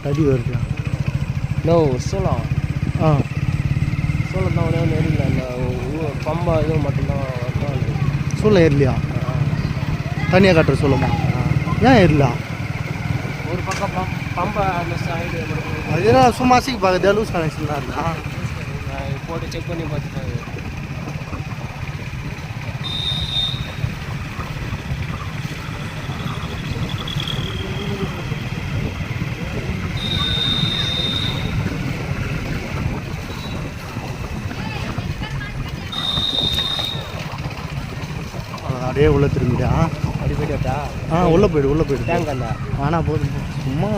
தடி வருது. நோ சோளம். சோளம் தான் ஒன்று ஏறில. அந்த பம்பா இதுவும் மட்டும்தான் வரணும். சோளம் ஏறலையா? தனியாக கட்டுற சோளமா? ஏன் ஏறல? ஒரு பக்கம் பம்பா அந்த சைடு அது என்ன சும்மா சிக்கி பார்க்குறது லூஸ் கனெக்ஷன் தான் இருந்தா போட்டு செக் பண்ணி பார்த்துட்டாங்க. அப்படியே உள்ளே திரும்பிடா. அப்படி போய்ட்டு உள்ளே போய்டு டேங்க் அந்த ஆனால் போதும் சும்மா